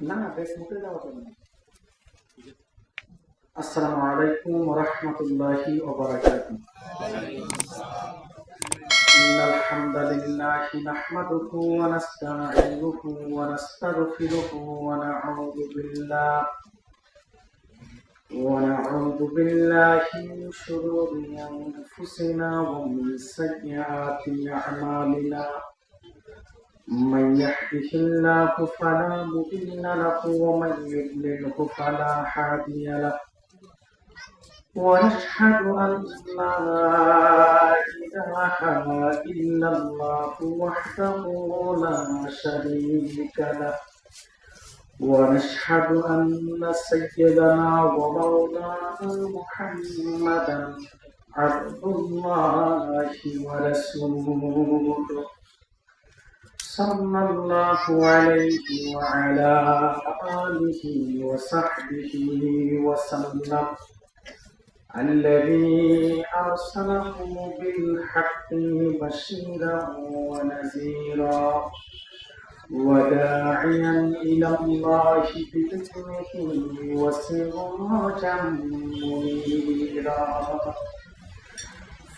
না ফেসবুকে যাওয়া যাবে না। আসসালামু আলাইকুম ওয়া রাহমাতুল্লাহি ওয়া বারাকাতুহু। ইন্নাল হামদালিল্লাহি নাহমাদুহু ওয়া নাস্তাঈনুহু ওয়া নাস্তাগফিরুহু ونعوذ بالله من شرور أنفسنا ومن سيئات أعمالنا من يهده الله فلا مضل له ومن يضلله فلا هادي له ونشهد أن لا إله إلا الله وحده لا شريك له ونشهد أن سيدنا ومولانا محمدا عبد الله ورسوله صلى الله عليه وعلى آله وصحبه وسلم الذي أرسله بالحق بشيرا ونذيرا وداعيا إلى الله بإذنه وسراجا منيرا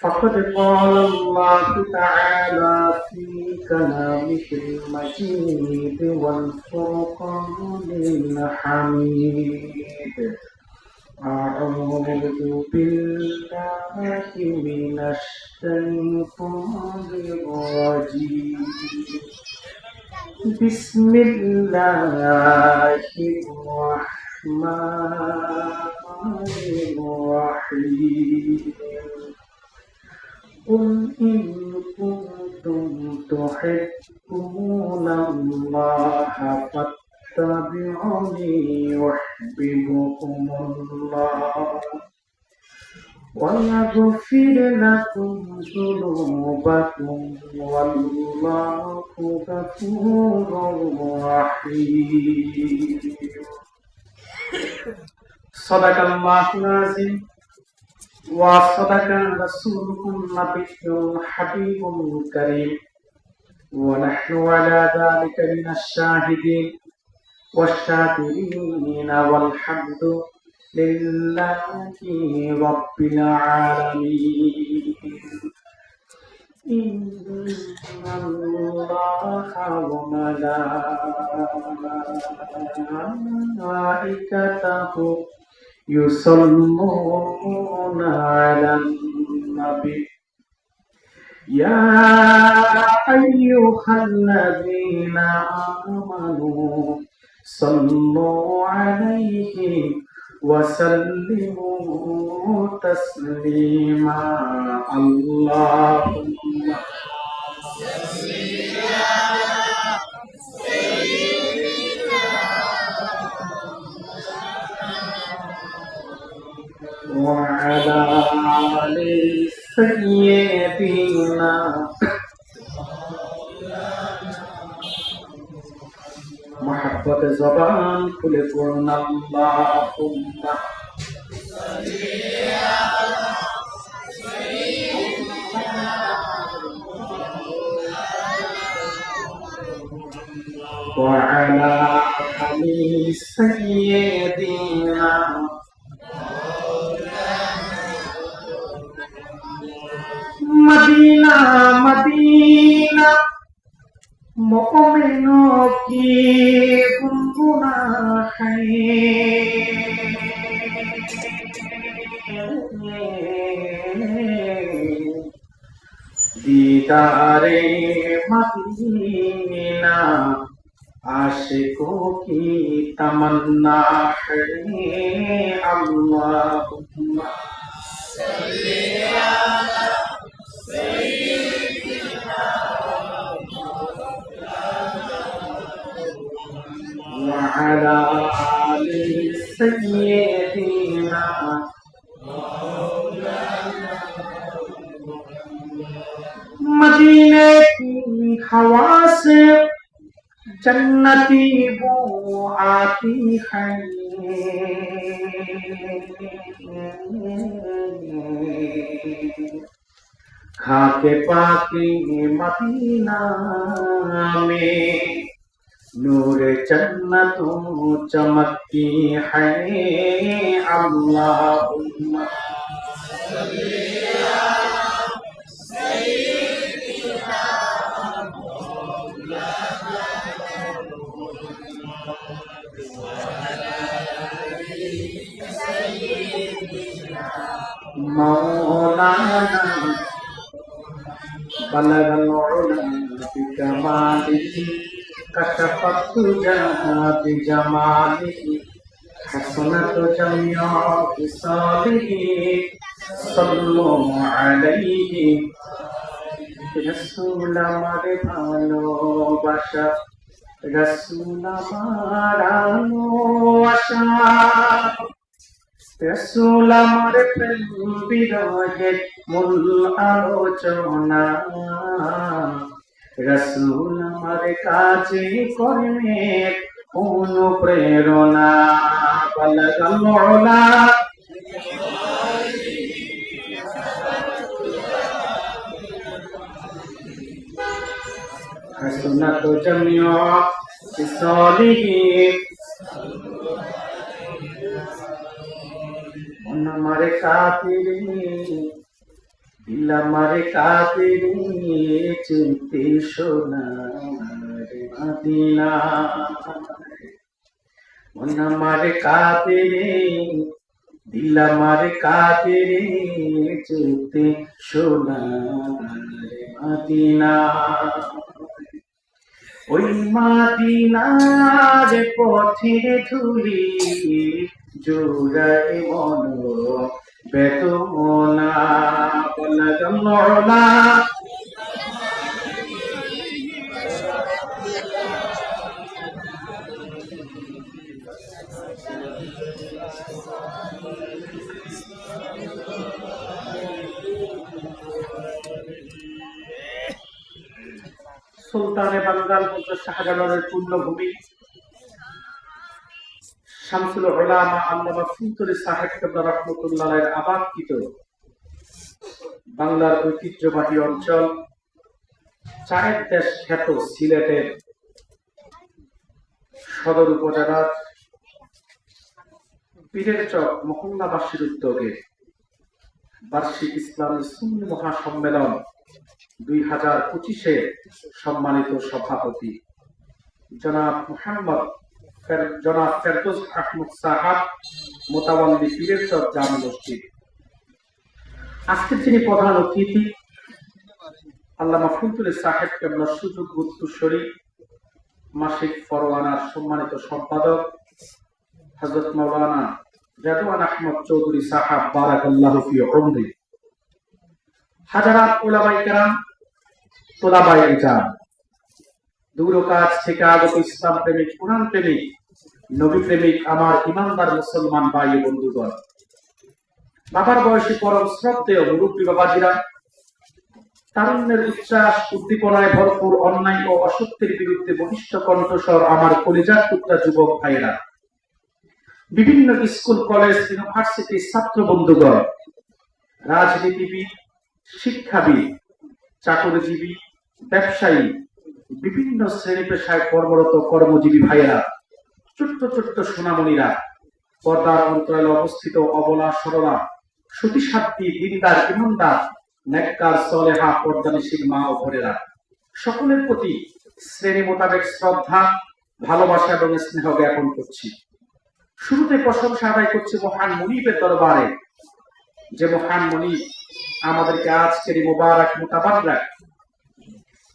فقد قال الله تعالى في كلامه المجيد والفرقان الحميد أعوذ بالله من الشيطان الرجيم بسم الله الرحمن الرحيم قل إن كنتم تحبون الله فاتبعوني يحببكم الله ويغفر لكم ذنوبكم والله غفور رحيم صدق الله العظيم وصدق رسوله النبي الحبيب الكريم ونحن على ذلك من الشاهدين والشاكرين والحمد لله رب العالمين إن الله وملائكته يصلون على النبي يا أيها الذين آمنوا صلوا عليه وسلموا تسليما اللهم صل على سيدنا وعلى آل سيدنا محبت زبان খুলে পড়ুন আল্লাহুম্মা সাল্লি আলা সাইয়্যিদিনা ওয়া আলা আলি সাইয়্যিদিনা মদিনা মদিনা मोमिनों की दीदारे मदीना आशिकों की तमन्ना है अल्लाहुम्मा सल्ली अला सय्यिदिना وعلى آل سيدنا मदीने की हवा से जन्नती बू आती है खाके पाकी मदीना में नूर जन्नत चमकती है अल्लाहुम्मा मौलाना बलगल उला बिकमालिही कशफत बिजमालिही हसनत जमिया बिसालिही सल्लु अलैहि रसूल हमारे भालोबाशा रसूल हमारा आशा रसूल हमारे प्रेम বিরহে মূল আলোচনা রসুল আমারে কাজে কর্মের অনুপ্রেরণা বলগাল উলা হাসনাত জামিয়া বিসালিহি हमारे कातिरे दिल हमारे कातिरे चिंते सोनारे मदीना मन हमारे कातिरे दिल हमारे कातिरे चिंते सोनारे मदीना ওই মদিনার পথের ধুলি জোড়ায় মন বেদনা বলগাল উলা সুলতানে বাঙ্গাল হযরত শাহজালালের পূর্ণভূমি শামসুল উলামা আল্লামা ফুলতলি সাহেব কেবলা রাহমাতুল্লাহ আলাইহির আবাদকৃত বাংলার ঐতিহ্যবাহী অঞ্চল চায়ের দেশ খ্যাত সিলেটের সদর উপজেলার পীরের চক মহল্লাবাসীর উদ্যোগে বার্ষিক ইসলামী সুন্নি মহাসম্মেলন 2025 সম্মানিত সভাপতি জনাব ফেরদৌস আহমদ সাহাব মোতাওয়াল্লি পীরের চক জামে মসজিদ। আজকের যিনি প্রধান অতিথি আল্লামা ফুলতলি সাহেব কেবলার সুযোগ উত্তরসূরি মাসিক ফরওয়ানার সম্মানিত সম্পাদক হযরত মাওলানা রেদওয়ান আহমদ চৌধুরী সাহাব বারাকাল্লাহু ফি উমরি, হাজারাত উলামায়ে কেরাম, তোলাবায়ে ইলজাম, দূর কাছ থেকে আগত ইসলাম প্রেমিক, কুরআন প্রেমিক, নবী প্রেমিক আমার ইমানদার মুসলমান ভাই বন্ধুগণ, বাবার বয়সী পরম শ্রদ্ধেয় মুরব্বী বাবাজিরা, তারুণ্যের উচ্ছ্বাস উদ্দীপনায় ভরপুর অন্যায় ও অসত্যের বিরুদ্ধে বলিষ্ঠ কণ্ঠস্বর আমার কলিজার টুকরা যুবক ভাইয়েরা, বিভিন্ন স্কুল কলেজ ইউনিভার্সিটির ছাত্র বন্ধুগণ, রাজনীতিবিদ, শিক্ষাবিদ, চাকরিজীবী, ব্যবসায়ী, বিভিন্ন শ্রেণী পেশায় কর্মরত কর্মজীবী ভাইয়েরা, ছোট্ট ছোট্ট সোনামণিরা, পর্দার অন্তরালে অবস্থিত অবলা সরলা সতীসাধ্যী দিনদার ইমানদার নেককার সলেহা পর্দানিশীল মা ও বোনেরা, সকলের প্রতি শ্রেণী মোতাবেক শ্রদ্ধা, ভালোবাসা এবং স্নেহ জ্ঞাপন করছি। শুরুতে প্রশংসা আদায় করছি মহান মুনিবের দরবারে, যে মহান মুনিব আমাদেরকে আজকের এই মুবারক মুতাবাররাক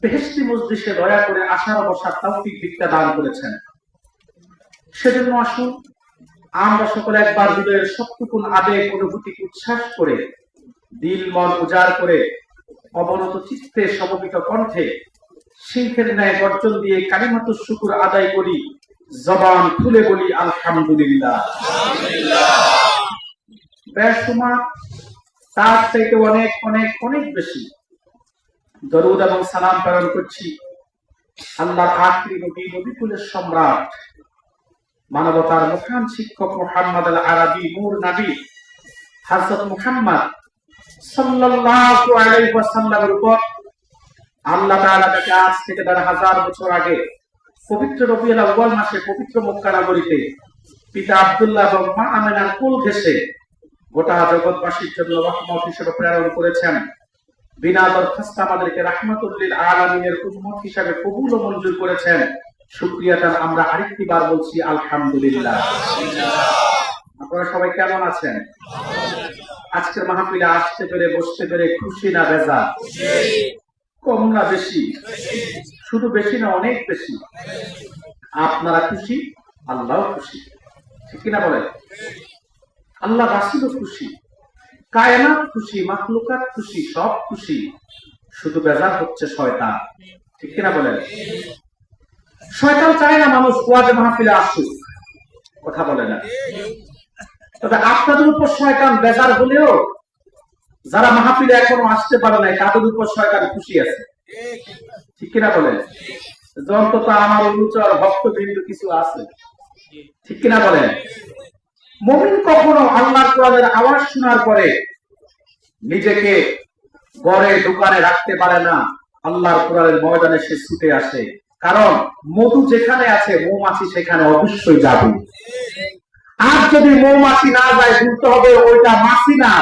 বেহেশতি মজলিসে দয়া করে আসার বসার তৌফিক ভিক্ষা দান করেছেন। সেজন্য আসুন আমরা সকলে একবার হৃদয়ের সবটুকুন আবেগ অনুভূতি উচ্ছ্বাস করে, দিল মন উজাড় করে, অবনত চিত্তে সমবেত কণ্ঠে সিংহের ন্যায় গর্জন দিয়ে কালিমাতুশ শুকর আদায় করি, জবান খুলে বলি আলহামদুলিল্লাহ। বেশুমার তার থেকে অনেক অনেক অনেক বেশি দরুদ এবং সালাম প্রেরণ করছি আল্লাহর আখরি নবী, নবীকুলের সম্রাট, মানবতার মহান শিক্ষক মুহাম্মদ আল আরবি নূর নবী হযরত মুহাম্মদ সাল্লাল্লাহু আলাইহি ওয়াসাল্লামের উপর আল্লাহ তাআলা তাকে আজ থেকে ১০০০০ বছর আগে পবিত্র রবিউল আউয়াল মাসে পবিত্র মক্কা নগরীতে পিতা আব্দুল্লাহ এবং মা আমেনার কুল ঘেঁষে গোটা জগৎবাসীর জন্য রহমত হিসেবে প্রেরণ করেছেন। বিনা দরখাস্ত আমাদেরকে রাহমাতুল লিল আলামিনের উম্মত হিসেবে কবুল ও মঞ্জুর করেছেন। শুকরিয়া তার আমরা আরেকটি বার বলছি আলহামদুলিল্লাহ। আপনারা সবাই কেমন আছেন? আজকের মাহফিলে আসতে পেরে বসতে পেরে খুশি না বেজার? কম না বেশি? শুধু বেশি না, অনেক বেশি। আপনারা খুশি, আল্লাহও খুশি, ঠিক কিনা বলেন? আল্লাহ রাসূলও খুশি, কায়নাত খুশি, মাখলুকাত খুশি, সব খুশি। শুধু বেজার হচ্ছে শয়তান, ঠিক কিনা বলেন? শয়তান চায় না মানুষ ওয়াজে মাহফিলে আসুক, কথা বলে না। তবে আপনাদের উপর শয়তান বেজার হলেও যারা মাহফিলে এখনো আসতে পারে নাই তাদের উপর শয়তান খুশি আছে, ঠিক কিনা বলেন? অন্তত আমার অনুচর ভক্তবৃন্দ কিছু আছে, ঠিক কিনা বলেন? মুমিন কখনো আল্লাহর কোরআনের আওয়াজ শোনার পরে নিজেকে ঘরে দোকানে রাখতে পারে না, আল্লাহর কোরআনের ময়দানে সে ছুটে আসে। কারণ মধু যেখানে আছে মৌমাছি সেখানে অবশ্যই যাবে। আর যদি মৌমাছি না যায় বুঝতে হবে ওইটা মাছি না।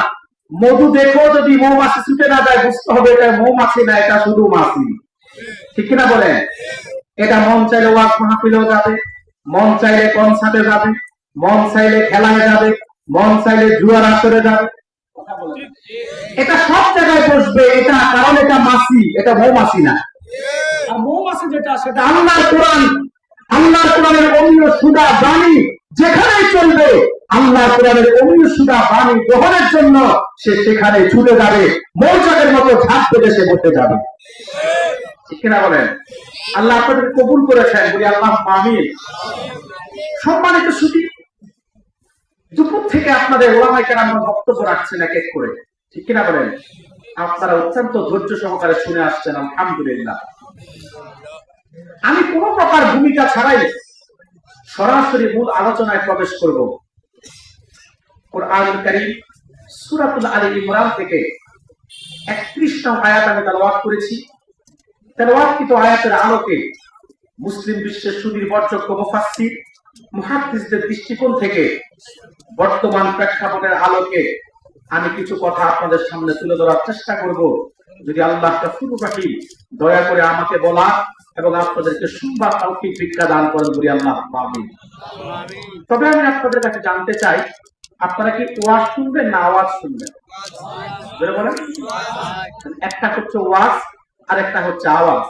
মধু দেখো যদি মৌমাছি ছুটে না যায় বুঝতে হবে এটা মৌমাছি না, এটা শুধু মাছি, ঠিক কিনা বলেন? এটা মন চাইলে ওয়াজ মাহফিলেও যাবে, মন চাইলে কনসার্টে যাবে, মন চাইলে খেলায় যাবে, মন চাইলে জুয়ার আসরে যাবে, এটা সব জায়গায় বসবে। এটা কারণ এটা মাছি, এটা মৌমাছি না। আর মৌমাছি যেটা সেটা আল্লাহর কোরআন, আল্লাহর কোরআনের অমীয় সুদা বাণী যেখানেই চলবে, আল্লাহর কোরআনের অমীয় সুদা বাণী গ্রহণের জন্য সে সেখানে ছুটে যাবে, মৌচাকের মতো ঝাঁপ পেতে সে বসে যাবে, ঠিক কিনা বলেন? আল্লাহ আপনাদের কবুল করেছেন, বলি আল্লাহ আমিন। সম্মানিত সুধী, দুপুর থেকে আপনাদের ওলামায়ে কেরাম বক্তব্য রাখছেন এক এক করে, ঠিক কিনা বলেন? আপনারা অত্যন্ত ধৈর্য সহকারে শুনে আসছেন, আলহামদুলিল্লাহ। আমি কোন প্রকার ভূমিকা ছাড়াই সরাসরি মূল আলোচনায় প্রবেশ করব। কুরআনুল কারীম সূরাতুল আলী ইমরান থেকে 31 নং আয়াত আমি তেলাওয়াত করেছি। তেলাওয়াতকৃত আয়াতের আলোকে মুসলিম বিশ্বের সুনির্ভরযোগ্য মুফাসসির মুহাদ্দিসদের দৃষ্টিকোণ থেকে বর্তমান প্রেক্ষাপটের আলোকে আমি কিছু কথা আপনাদের সামনে তুলে ধরার চেষ্টা করব। যদি আল্লাহ তাআলা দয়া করে আমাকে বলা এবং আপনাদেরকে শুনবার তৌফিক ভিক্ষা দান করেন, বলি আল্লাহ আমিন। তবে আমি আপনাদের কাছে জানতে চাই, আপনারা কি ওয়াজ শুনবেন না আওয়াজ শুনবেন? বলেন। একটা হচ্ছে ওয়াজ আর একটা হচ্ছে আওয়াজ।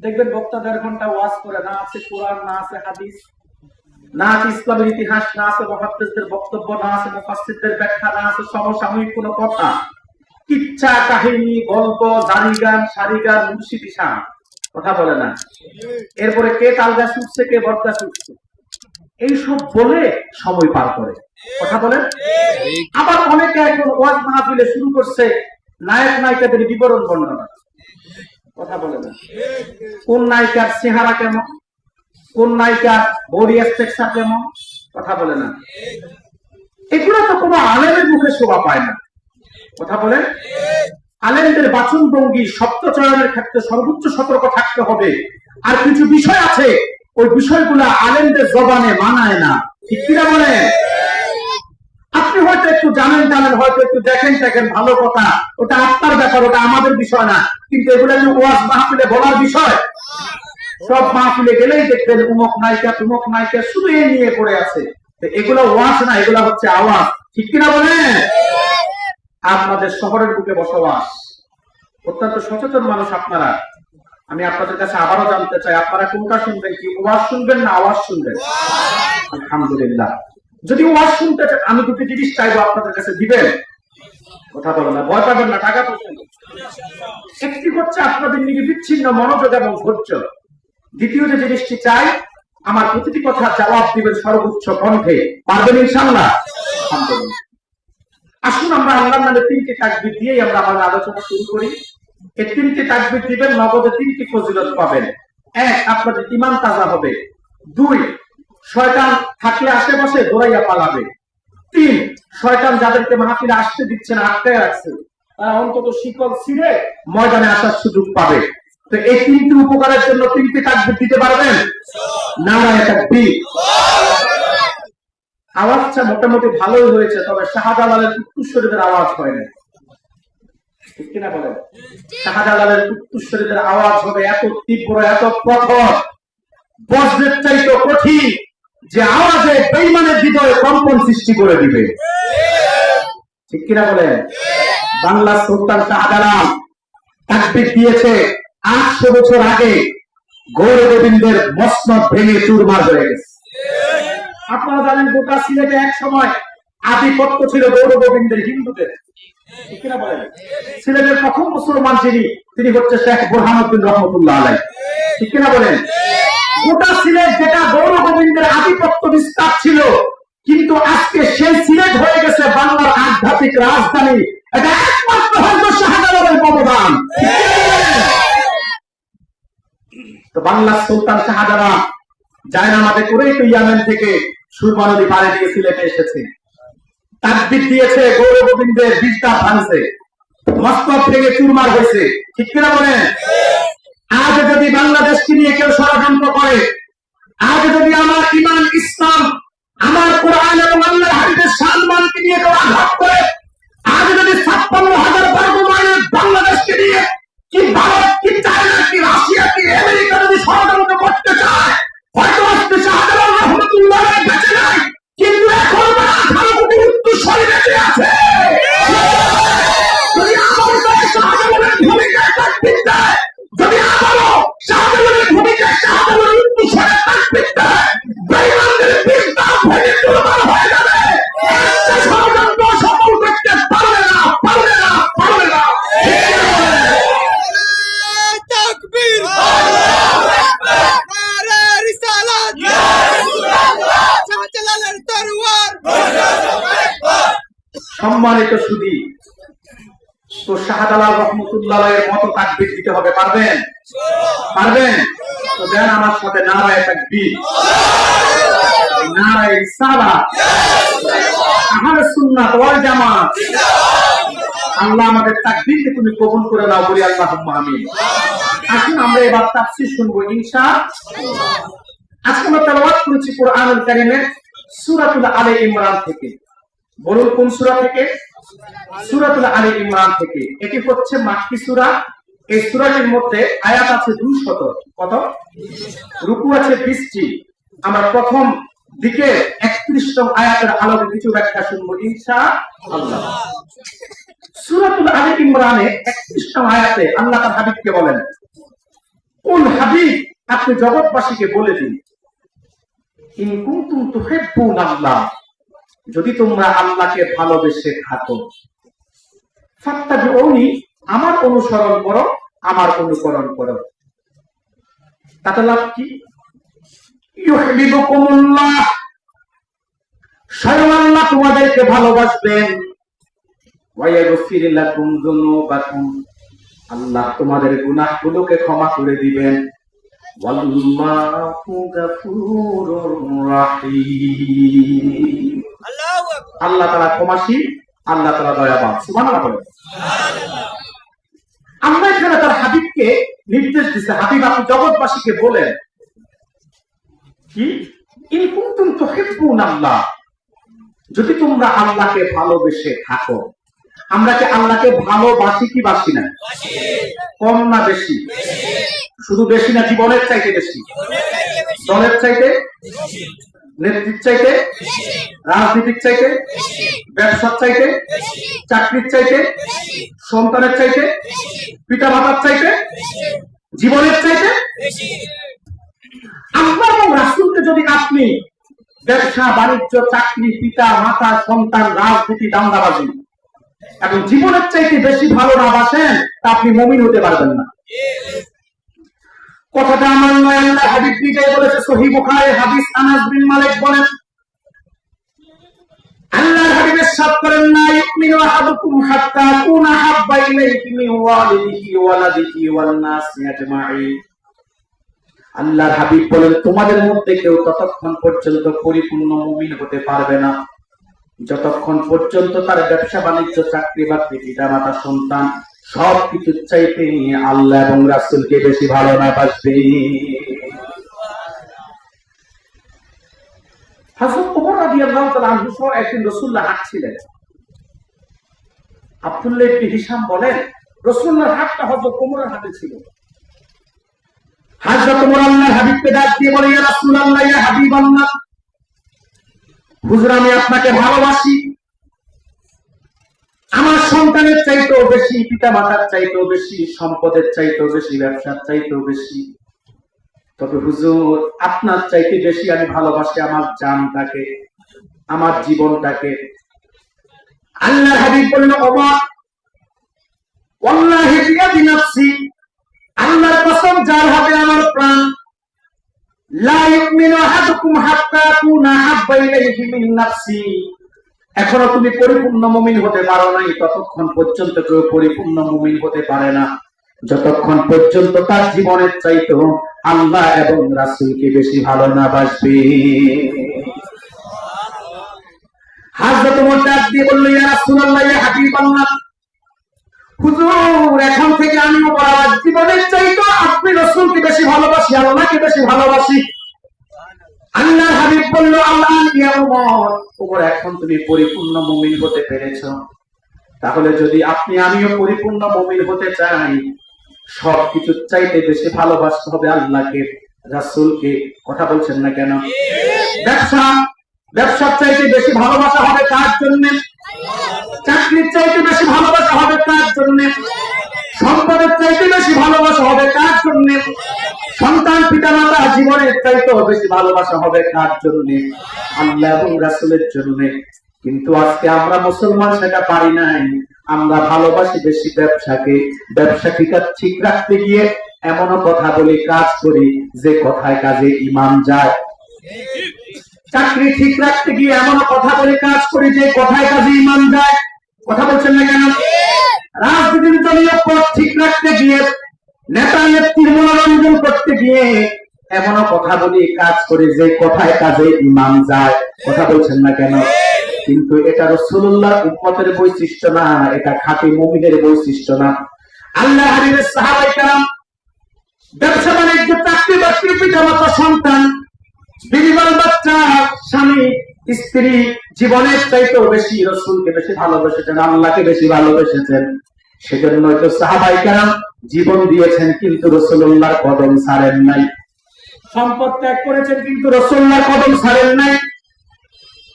দেখবেন বক্তা 1.5 ঘন্টা ওয়াজ করে, না আছে কোরআন, না আছে হাদিস, না আছে ইসলামের ইতিহাস, না আছে মুহাদ্দিসদের বক্তব্য, না আছে মুফাসসিরদের ব্যাখ্যা, না আছে সমসাময়িক কোনো কথা, কিচ্ছা কাহিনী, গল্প, জারি গান, সারি গান, মুর্শিদি শান, কথা বলে না। এরপরে কে তালগা শুনছে, কে বর্দা শুনছে, এইসব বলে সময় পার করে, কথা বলেন। আবার অনেকে এখন ওয়াজ মাহফিলে শুরু করছে নায়ক নায়িকাদের বিবরণ বর্ণনা, কথা বলে না। কোন নায়িকার চেহারা কেমন, কোন নায়িকার বডি স্ট্রাকচার কেমন, কথা বলে না। এগুলো তো কোনো আলেমের মুখে শোভা পায় না, কথা বলেন। আলেমদের বাচন ভঙ্গি, শব্দ চয়নের ক্ষেত্রে সর্বোচ্চ সতর্ক থাকতে হবে। আর কিছু বিষয় আছে ওই বিষয়গুলো আলেমদের জবানে মানায় না, ঠিক কিনা বলেন? আপনি হয়তো একটু জানেন, হয়তো একটু দেখেন, ভালো কথা, ওটা আপনার ব্যাপার, ওটা আমাদের বিষয় না। কিন্তু এগুলো যে ওয়াজ মাহফিলে বলার বিষয়, সব মাহফিলে গেলেই দেখবেন উমুক নায়িকা শুধু এ নিয়ে পড়ে আছে। এগুলো ওয়াজ না, এগুলো হচ্ছে আওয়াজ, ঠিক কিনা বলেন? আপনাদের শহরের বুকে বসবাস, অত্যন্ত সচেতন মানুষ আপনারা। আমি আপনাদের কাছে আবারও জানতে চাই, আপনারা কোনটা শুনবেন? কি ওয়াজ শুনবেন না আওয়াজ শুনবেন? আলহামদুলিল্লাহ। যদি ওয়াজ শুনতে চান, আমি দুটি জিনিস চাইবো আপনাদের কাছে, দিবেন? কথা বলেন না, ভয় পাবেন না, টাকা পয়সা। একটি হচ্ছে আপনাদের নিরবিচ্ছিন্ন মনোযোগ এবং ধৈর্য। দ্বিতীয় যে জিনিসটি চাই, আমার প্রতিটি কথা জবাব দিবেন সর্বোচ্চ কণ্ঠে। পারবেন ইনশাআল্লাহ? আলহামদুলিল্লাহ। আসুন আমরা আল্লাহর নামে 3টি তাকবীর দিয়েই আমরা আমাদের আলোচনা শুরু করি। এই 3টি তাকবীর দিবেন, নগদে 3টি ফজিলত পাবেন। 1, আপনাদের ঈমান তাজা হবে। 2, শয়তান থাকলে আশেপাশে দৌড়াইয়া পালাবে। 3, শয়তান যাদেরকে মাহফিলে আসতে দিচ্ছে না, আটকায় রাখছে, তারা অন্তত শিকল ছিঁড়ে ময়দানে আসার সুযোগ পাবে। তো এই 3টি উপকারের জন্য 3টি তাকবীর দিতে পারবেন? নারায়ে তাকবীর। আওয়াজটা মোটামুটি ভালোই হয়েছে, তবে শাহজালালের উত্তরসূরিদের আওয়াজ হয় না, ঠিক কিনা বলেন? শাহজালালের উত্তরসূরিদের আওয়াজ হবে এত তীব্র, এত প্রখর, বজ্রের চাইতে কঠিন, যে আওয়াজে বেঈমানের হৃদয়ে কম্পন সৃষ্টি করে দিবে, ঠিক কিনা বলেন? বাংলার সুলতান শাহজালাল তাকবীর দিয়েছে 800 বছর আগে, গৌর গোবিন্দের মসনদ ভেঙে চুরমার হয়ে গেছে। আপনারা জানেন গোটা সিলেটে এক সময় আধিপত্য ছিল গৌর গোবিন্দের, হিন্দুদের, ঠিক কিনা বলেন? সিলেটের প্রথম মুসলমান তিনি হচ্ছে শেখ বুরহানুদ্দিন রহমতুল্লাহ আলাইহি, ঠিক কিনা বলেন? গোটা সিলেট যেটা গৌর গোবিন্দের আধিপত্য বিস্তার ছিল, কিন্তু আজকে সেই সিলেট হয়ে গেছে বাংলার আধ্যাত্মিক রাজধানী। এটা একমাত্র হয়তো শাহজালালের অবদান। তো বাংলার সুলতান শাহজালাল জায়নামাজে করেই তো ইয়ামেন থেকে সুরমা নদী পাড়ে দিয়ে সিলেটে এসেছে, তাকবীর দিয়েছে, গৌর গোবিন্দের বিজটা ভাঙছে, মস্তক থেকে চুরমার হয়েছে, ঠিক কিনা বলেন? আজ যদি বাংলাদেশকে নিয়ে কেউ ষড়যন্ত্র করে, আজ যদি আমার ঈমান, ইসলাম, আমার কোরআন এবং আল্লাহর হাদিসের সম্মানকে নিয়ে কেউ আঘাত করে, আজ যদি 56,000 বর্গ মাইলের বাংলাদেশকে নিয়ে কি ভারত, কি চায়না, কি রাশিয়া, কি আমেরিকা যদি ষড়যন্ত্র করতে চায়, হয়তো আজকে শাহজালাল রহমতুল্লাহ বেঁচে নাই, কিন্তু এখন 18 কোটি উত্তরসূরি বেঁচে আছে। যদি আমার শাহজালালের ভূমিকায় তাকবীর দেয়, যদি আমারও শাহজালালের ভূমিকায় শাহজালালের উত্তরসূরি তাকবীর দেয়, বেঈমানদের বিজটা ভেঙে চুরমার হয়ে যাবে। একটা ষড়যন্ত্র সফল করতে পারবে না, পারবে না, পারবে না। তাকবীর, আল্লাহু আকবার, নারে রিসালাত, ইয়া রাসূলুল্লাহ, শাহজালালের তরওয়ার, আল্লাহু আকবার। সম্মানিত সুধী, তো শাহজালাল রহমতুল্লাহ এর মতো তাকবীর দিতে হবে, পারবেন? পারবেন? তো দেন আমার সাথে নারায়ে তাকবীর, নারায়ে রিসালাত, আহলে সুন্নাত ওয়াল জামাত। আল্লাহ আমাদের তাকবীরকে তুমি কবুল করে নাও, বলি আল্লাহুম্মা আমিন। আসুন আমরা এবার তাফসীর শুনবো ইনশাআল্লাহ। আজকে আমরা তেলাওয়াত করেছি কোরআনুল কারীমের সূরাতুল আলে ইমরান থেকে। বলুন কোন সূরা থেকে? সূরাতুল আলে ইমরান থেকে। এটি হচ্ছে মাক্কি সূরা। এই সূরাটির মধ্যে আয়াত আছে 200। কত? রুকু আছে 20টি। আমরা প্রথম দিকে 31তম আয়াতের আলোকে কিছু ব্যাখ্যা শুনবো ইনশাআল্লাহ। সূরাতুল আলে ইমরানে 31তম আয়াতে আল্লাহ তার হাবিবকে বলেন, কুল হাবিব, আপনি জগৎবাসীকে বলে দিন, ইন কুনতুম তুহিব্বুনাল্লাহ, যদি তোমরা আল্লাহকে ভালোবেসে থাকো, ফাত্তাবিউনি, আমার অনুসরণ করো, আমার অনুকরণ করো। তাতে লাভ কি? ইউহিব্বুকুমুল্লাহ, স্বয়ং আল্লাহ তোমাদেরকে ভালোবাসবেন, ওয়া ইয়াগফির লাকুম যুনুবাকুম, আল্লাহ তোমাদের গুনাহগুলোকে ক্ষমা করে দিবেন, ওয়াল্লাহু গাফুরুর রাহিম। আল্লাহ তাআলা ক্ষমাশীল, আল্লাহ তাআলা দয়াবান। সুবহানাল্লাহ বলেন। আল্লাহ এখানে তার হাবিবকে নির্দেশ দিয়েছে, হাবিব আপনি জগৎবাসীকে বলেন কি, ইন কুনতুম তুহিব্বুনাল্লাহ, যদি তোমরা আল্লাহকে ভালোবেসে থাকো। আমরা কি আল্লাহকে ভালোবাসি কি বাসি না? কম না বেশি? শুধু বেশি না, জীবনের চাইতে বেশি, দলের চাইতে, নেতৃত্বের চাইতে, রাজনীতির চাইতে, ব্যবসার চাইতে, চাকরির চাইতে, সন্তানের চাইতে, পিতা মাতার চাইতে, জীবনের চাইতে। আল্লাহ এবং রাসূলকে যদি আপনি ব্যবসা, বাণিজ্য, চাকরি, পিতা মাতা, সন্তান, রাজনীতি, দাঙ্গাবাজি এবং জীবনের চাইতে বেশি ভালো না বাসেন, তা আপনি মুমিন হতে পারবেন না। কথাটা আমার নয়, আল্লাহ হাবিব নিজেই বলেছে। সহিহ বুখারী হাদিস, আনাস বিন মালিক বলেন, আল্লাহ হাবিব ইরশাদ করেন, লা ইউমিনু আহাদুকুম হাত্তা কুনা হাব্বা ইলাইহি মিন ওয়ালিদিহি ওয়া ওয়ালাদিহি ওয়ান নাসি আজমাইন। আল্লাহর হাবিব বলেন, তোমাদের মধ্যে কেউ ততক্ষণ পর্যন্ত পরিপূর্ণ মুমিন হতে পারবে না যতক্ষণ পর্যন্ত তার ব্যবসা, বাণিজ্য, চাকরি বাকরি, পিতা মাতা, সন্তান সবকিছুর চাইতে আল্লাহ এবং রাসূলকে বেশি ভালো না বাসবে। হযরত ওমর রাদিয়াল্লাহু তাআলা আনহু সহ একদিন রাসূলুল্লাহ হাঁটছিলেন। আব্দুল্লাহ ইবনে হিশাম বলেন, রাসূলুল্লাহর হাতটা হযরত ওমরের হাতে ছিল। হযরত ওমর আল্লাহর হাবিবকে ডাক দিয়ে বলে, ইয়া রাসূলুল্লাহ, ইয়া হাবিবাল্লাহ, হুজুর আমি আপনাকে ভালোবাসি। আমার সন্তানের চাইতেও বেশি, পিতা মাতার চাইতেও বেশি, সম্পদের চাইতেও বেশি, ব্যবসার চাইতেও বেশি। তবে হুজুর আপনার চাইতে বেশি আমি ভালোবাসি আমার জানটাকে, আমার জীবনটাকে। আল্লাহর হাবিব বললেন, ওমর, ওয়াল্লাহি বিয়াদি নাফসি, আল্লাহর কসম যার হাতে আমার প্রাণ, লা ইউমিনু আহাদুকুম হাত্তা আকুনা হাব্বা ইলাইহি মিন নাফসি। এখনো তুমি পরিপূর্ণ মুমিন হতে পারো নাই, ততক্ষণ পর্যন্ত কেউ পরিপূর্ণ মুমিন হতে পারে না যতক্ষণ পর্যন্ত তার জীবনের চাইতেও আল্লাহ এবং রাসূলকে বেশি ভালো না বাসবে। হযরত ওমর ডাক দিয়ে বলল, ইয়া রাসূলুল্লাহ, ইয়া হাবিবাল্লাহ, হুজুর এখন থেকে আমি আমার জীবনের চাইতেও আপনি রাসূলকে বেশি ভালোবাসি, আল্লাহকে বেশি ভালোবাসি। আল্লাহর হাবিব বলল, আল্লাহ ইয়া ওমর, ওমর এখন তুমি পরিপূর্ণ মুমিন হতে পেরেছো। তাহলে যদি আপনি আমিও পরিপূর্ণ মুমিন হতে চাই, সবকিছুর চাইতে বেশি ভালোবাসতে হবে আল্লাহকে, রাসূলকে। কথা বলছেন না কেন? ব্যবসার চাইতে বেশি ভালোবাসা হবে কার জন্য? চাকরির চাইতে বেশি ভালোবাসা হবে কার জন্য? সম্পদের চাইতে বেশি ভালোবাসা হবে কার জন্য? সন্তান পিতা মাতা জীবনের চাইতেও বেশি ভালোবাসা হবে কার জন্য? আল্লাহ এবং রাসূলের জন্য। কিন্তু আজকে আমরা মুসলমান সেটা পারি নাই। আমরা ভালোবাসি বেশি ব্যবসাকে, ব্যবসাকে ঠিক রাখতে গিয়ে এমনও কথা বলি, কাজ করি যে কথায় কাজে ঈমান যায়। চাকরি ঠিক রাখতে গিয়ে এমনও কথা বলি, কাজ করি যে কথায় কাজে ঈমান যায়। কথা বলছেন না কেন? রাজনীতির দলীয় পথ ঠিক রাখতে গিয়ে, নেতা নেত্রীর মনোরঞ্জন করতে গিয়ে এমনও কথা বলি, কাজ করি যে কথায় কাজে ঈমান যায়। কথা বলছেন না কেন? কিন্তু এটা রাসূলুল্লাহর উম্মতের বৈশিষ্ট্য না, এটা খাঁটি মুমিনের বৈশিষ্ট্য না। আল্লাহ হাবিবের সাহাবায়ে কেরাম ব্যবসা বাণিজ্য, চাকরি বাকরি, পিতামাতা, সন্তান, বিবি বাচ্চা, স্বামী স্ত্রী, জীবনের চাইতেও বেশি রাসূলকে বেশি ভালোবেসেছেন, আল্লাহকে বেশি ভালোবেসেছেন। সেজন্যই তো সাহাবায়ে কেরাম জীবন দিয়েছেন কিন্তু রাসূলুল্লাহর কদম ছাড়েন নাই। সম্পদ ত্যাগ করেছেন কিন্তু রাসূলুল্লাহর কদম ছাড়েন নাই।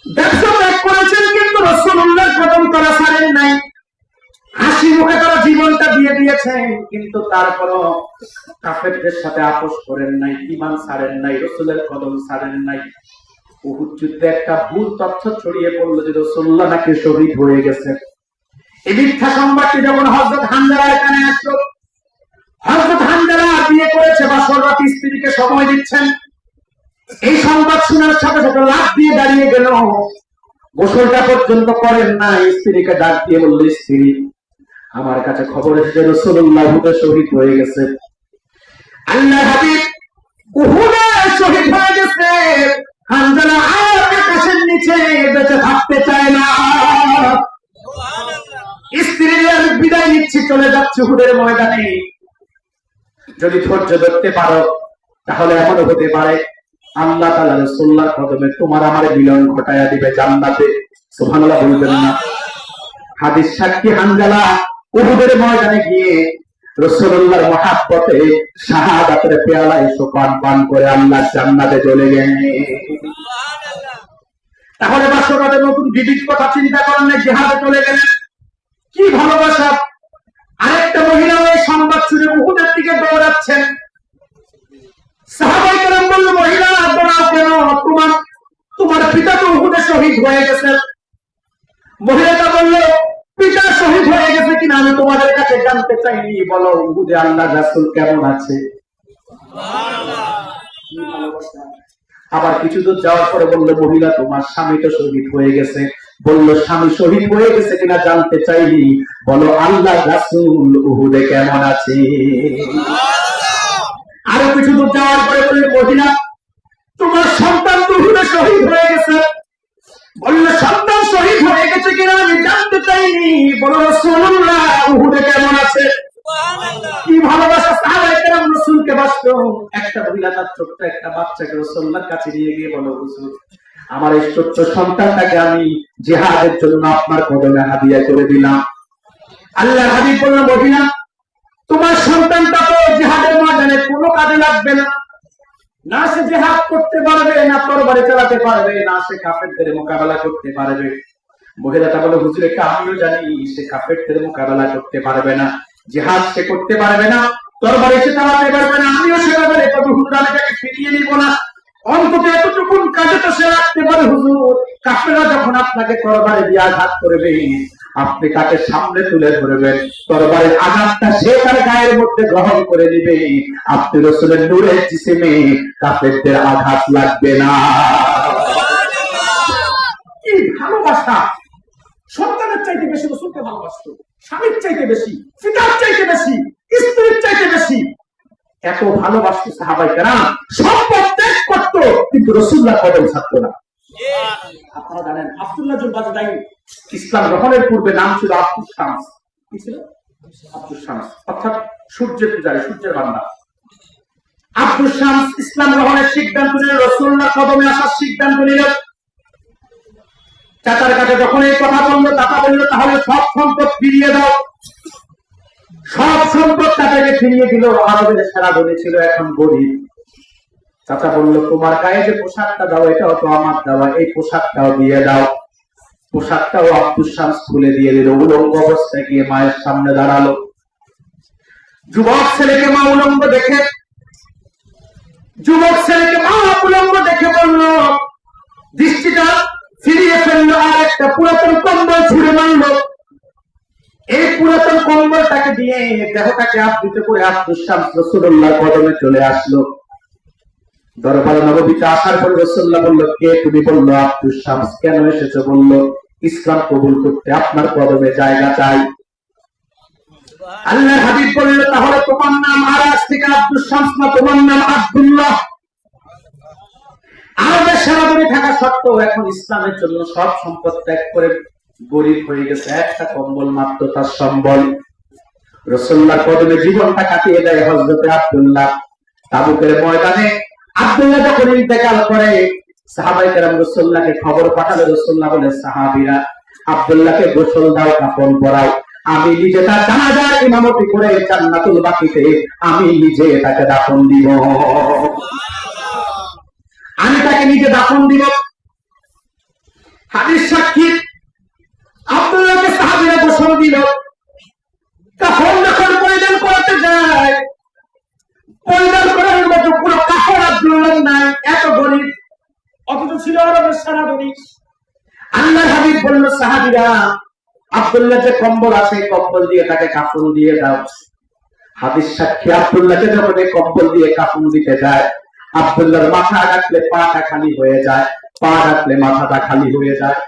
ব্যবসা ত্যাগ করেছেন কিন্তু রাসূলুল্লাহর কদম তারা ছাড়েন নাই। হাসি মুখে তারা জীবনটা দিয়ে দিয়েছেন, কিন্তু তারপরও কাফেরদের সাথে আপোষ করেন নাই, ঈমান ছাড়েন নাই, রাসূলের কদম ছাড়েন নাই। উহুদ যুদ্ধে একটা ভুল তথ্য ছড়িয়ে পড়লো যে রাসূলুল্লাহ নাকি শহীদ হয়ে গেছে। এই মিথ্যা সংবাদটি যখন হযরত হানজালার কানে আসলো, হযরত হানজালা বিয়ে করেছে, বাসররাত স্ত্রীকে সময় দিচ্ছেন। এই সংবাদ শোনার সাথে সাথে লাফ দিয়ে দাঁড়িয়ে গেল, গোসলটা পর্যন্ত করেন না। স্ত্রীকে ডাক দিয়ে বলল, স্ত্রী, আমার কাছে খবর এসেছে রাসূলুল্লাহ উহুদে শহীদ হয়ে গেছে। আল্লাহর হাবিব উহুদে শহীদ হয়ে গেছে। হানজালা আর আকাশের নিচে বেঁচে থাকতে চায় না। স্ত্রীর আমি বিদায় নিচ্ছি, চলে যাচ্ছি উহুদের ময়দানে। যদি ধৈর্য ধরতে পারো তাহলে এমনও হতে পারে আল্লাহ তাআলা রাসূলুল্লাহর কদমে তোমার আমার মিলন ঘটায়া দিবে জান্নাতে। সুবহানাল্লাহ বলবেন না? হাদিস সাক্ষী হানজালা উহুদের ময়দানে গিয়ে রাসূলুল্লাহর মহব্বতে শাহাদাতের পেয়ালায় সুপান পান করে আল্লাহ জান্নাতে চলে গেলেন। তাহলে বাসরাতে নতুন বিবির কথা চিন্তা করেন না, জিহাদে চলে গেলেন। কি ভালোবাসা! আরেকটা মহিলা ওই সংবাদ শুনে উহুদের দিকে দৌড়াচ্ছেন। সাহাবায়ে কেরাম বলল, মহিলা দৌড়াও কেন? তোমার পিতা তো উহুদে শহীদ হয়ে গেছে। মহিলাটা বলল, পিতা শহীদ হয়ে গেছে কিনা আমি তোমাদের কাছে জানতে চাইনি, বলো উহুদে আল্লাহর রাসূল কেমন আছে? আবার কিছু দূর যাওয়ার পরে বলল, মহিলা তোমার স্বামী তো শহীদ হয়ে গেছে। বলল, স্বামী শহীদ হয়ে গেছে কিনা জানতে চাইনি, বলো আল্লাহর রাসূল উহুদে কেমন আছে? আরো কিছু দূর যাওয়ার পরে বলল, মহিলা তোমার সন্তান তো উহুদে শহীদ হয়ে গেছে। বলল, সন্তান শহীদ হয়ে গেছে কিনা আমি জানতে চাইনি, বলো রাসূলুল্লাহ উহুদে কেমন আছে? কি ভালোবাসা! সাহাবায়ে কেরাম রাসূলকে বাসতো। একটা মহিলা তার ছোট্ট একটা বাচ্চাকে রাসূলুল্লাহর কাছে নিয়ে গিয়ে বলো, হুজুর আমার এই ছোট্ট সন্তানটাকে আমি জিহাদের জন্য আপনার কদমে হাদিয়া করে দিলাম। আল্লাহ হাবিব বললেন, মহিলা, তোমার সন্তানটা তো জিহাদের ময়দানে কোনো কাজে লাগবে না, না সে জিহাদ করতে পারবে, না তরবারি চালাতে পারবে, না সে কাফেরদের মোকাবেলা করতে পারবে। মহিলাটা বলে, হুজুর, এটা আমিও জানি, সে কাফেরদের মোকাবেলা করতে পারবে না, জিহাদ সে করতে পারবে না, তরবারি সে চালাতে পারবে না, আমিও সে ব্যাপারে তবে হুজুর আমি তাকে ফিরিয়ে নিব না, অন্তত এতটুকু কাজে তো সে রাখতে পারে হুজুর, কাফেররা যখন আপনাকে তরবারি দিয়ে আঘাত করবে আপনি তাকে সামনে তুলে ধরবেন, তরবারির আঘাতটা সে তার গায়ের মধ্যে গ্রহণ করে নিবে, আপনি রাসূলের নূরের জিসিমে কাফেরদের আঘাত লাগবে না। কি ভালোবাসা! সন্তানের চাইতে বেশি রাসূলকে ভালোবাসতো, স্বামীর চাইতে বেশি, পিতার চাইতে বেশি, স্ত্রীর চাইতে বেশি, এত ভালোবাসতো সাহাবায়ে কেরাম, সম্পদ ত্যাগ করতো কিন্তু রাসূলুল্লাহ কদম ছাড়তো না। আপনারা জানেন আব্দুল্লাহ জুলবাজদাই ইসলাম গ্রহণের পূর্বে নাম ছিল আব্দুস শামস। কি ছিল? আব্দুস শামস, অর্থাৎ সূর্যের পূজারী, সূর্যের বান্দা। আব্দুস শামস ইসলাম গ্রহণের সিদ্ধান্ত নিল, রাসূলুল্লাহ কদমে আসার সিদ্ধান্ত নিল। চাচার কাছে যখন এই কথা বললো, চাচা বলল, তাহলে সব সম্পদ ফিরিয়ে দাও। সব সম্পদ তাকে ফিরিয়ে দিল। আরবের সেরা ধনী ছিল, এখন গরিব। চাচা বলল, তোমার গায়ে যে পোশাকটা দাও এটাও তো আমার দেওয়া, এই পোশাকটাও দিয়ে দাও। পোশাকটাও আব্দুস শামস খুলে দিয়ে দিল। উলঙ্গ অবস্থায় গিয়ে মায়ের সামনে দাঁড়ালো। যুবক ছেলেকে মা উলঙ্গ দেখে বলল, দৃষ্টিটা ফিরিয়ে ফেললো, আর একটা পুরাতন কম্বল ছুঁড়ে মারলো। এই পুরাতন কম্বলটাকে দিয়ে দেহটাকে আবৃত করে আব্দুস শামস রাসূলুল্লাহর কদমে চলে আসলো। দরবারে নববীতে আসার পর রাসূলুল্লাহ বলল, কে তুমি? বলল, আব্দুস শামস। কেন এসেছো? বলল, ইসলাম কবুল করতে, আপনার কদমে জায়গা চাই। আল্লাহর হাবিব বলল, তাহলে তোমার নাম আর আজ থেকে আব্দুস শামস না, তোমার নাম আব্দুল্লাহ। আরবের সেনাবাহিনী থাকা সত্ত্বেও এখন ইসলামের জন্য সব সম্পদ ত্যাগ করে গরিব হয়ে গেছে, একটা কম্বল মাত্র তার সম্বল। রাসূলুল্লাহর কদমে জীবনটা কাটিয়ে দেয় হযরতে আব্দুল্লাহ। তাবুকের ময়দানে আব্দুল্লাহ যখন ইন্তেকাল করে, সাহাবায়ে কেরাম রাসূলুল্লাহকে খবর পাঠালো। রাসূলুল্লাহ বলে, সাহাবীরা, আব্দুল্লাহকে গোসল দাও, কাফন পরাও, আমি নিজে তার জানাজার ইমামতি করে জান্নাতুল বাকিতে আমি নিজে তাকে দাফন দিব। আমি তাকে নিজে দাফন দিব। হাদিস সাক্ষী, আব্দুল্লাহকে সাহাবীরা গোসল দিল। কাফন যখন পরিধান করতে যায়, পরিধান করার মতো পুরো কাফন আব্দুল্লাহ নাই, এত গরিব, অথচ ছিল আরবের সেরা ধনী। আল্লাহর হাবিব বলল, সাহাবীরা, আব্দুল্লাহ যে কম্বল আছে, কম্বল দিয়ে তাকে কাফন দিয়ে দাও। হাদিস সাক্ষী, আব্দুল্লাহকে যখন এই কম্বল দিয়ে কাফন দিতে যায়, আব্দুল্লাহর মাথা রাখলে পাটা খালি হয়ে যায়, পা রাখলে মাথাটা খালি হয়ে যায়।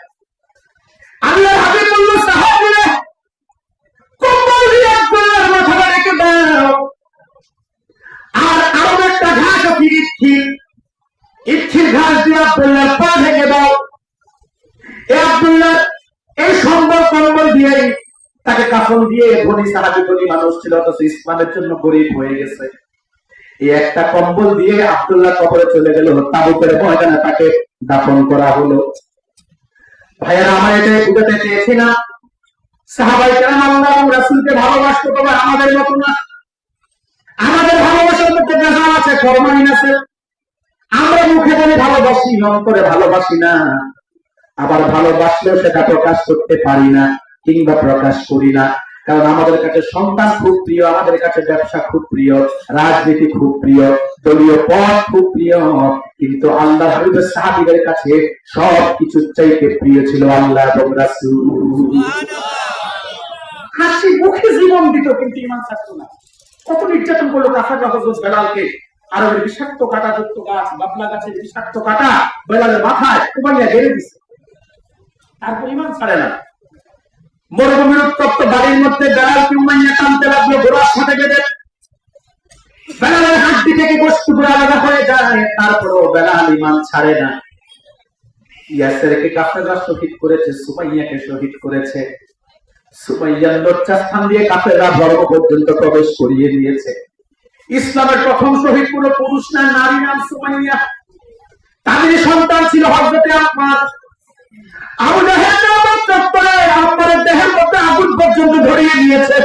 আল্লাহর হাবিব বলল, সাহাবীরা, কম্বল দিয়ে আব্দুল্লাহর মাথাটা রেখে দাও। আর আরো একটা ঘাস আছে, ইচ্ছির ঘাস দিয়ে আব্দুল্লাহর পা ঢেকে দাও। আব্দুল্লাহ এই সম্বল কম্বল দিয়ে তাকে কাফন দিয়ে, ধনী সাহাবী, ধনী মানুষ ছিল, অথচ ইসলামের জন্য গরিব হয়ে গেছে। এই একটা কম্বল দিয়ে আব্দুল্লাহ কবরে চলে গেল। তাবুকের ময়দানে তাকে দাফন করা হলো। ভাইয়েরা, আমার এটাই বুঝাতে চেয়েছি না, সাহাবায়ে কেরাম আল্লাহ এবং রাসূলকে ভালোবাসতো, তবে আমাদের মতো না। আমাদের ভালোবাসার মধ্যে ভেজাল আছে, ফরমালিন আছে। আমরা মুখে বলে ভালোবাসি, অন্তরে ভালোবাসি না। আবার ভালোবাসলেও সেটা প্রকাশ করতে পারি না, কিংবা প্রকাশ করি না। কারণ আমাদের কাছে সন্তান খুব প্রিয়, আমাদের কাছে ব্যবসা খুব প্রিয়, রাজনীতি খুব প্রিয়, দলীয় পদ খুব প্রিয়, কিন্তু আল্লাহ হাবিবের সাহাবীদের কাছে সবকিছুর চাইতে প্রিয় ছিল আল্লাহ এবং রাসূল। হাসি মুখে জীবন দিত, কিন্তু ঈমান থাকতো না। কত নির্যাতন করলো কাফেররা হযরত বেলালকে। আরবের বিষাক্ত কাঁটা যুক্ত গাছ, বাবলা গাছের বিষাক্ত কাঁটা বেলালের মাথায় কুমাইয়া গেড়ে দিছে, তারপর ঈমান ছাড়ে না। মরুভূমির উত্তপ্ত বাড়ির মধ্যে বেলালকে উমাইয়া টানতে লাগলো ঘোড়ার সাথে বেঁধে। বেলালের হাড্ডি থেকে গোশতগুলো আলাদা হয়ে যায়, তারপরও বেলাল ঈমান ছাড়ে না। ইয়াসেরকে কাফেররা শহীদ করেছে, সুমাইয়াকে শহীদ করেছে। সুমাইয়ার লজ্জাস্থান দিয়ে কাফেররা ধর্ম পর্যন্ত প্রবেশ করিয়ে দিয়েছে। ইসলামের প্রথম শহীদ কোন পুরুষ না, নারী, নাম সুমাইয়া। তার তাদের সন্তান ছিল হযরতে আম্মার। আবু জাহেল নামক চত্বরে আম্মারের দেহের মধ্যে আগুন পর্যন্ত ধরিয়ে দিয়েছে।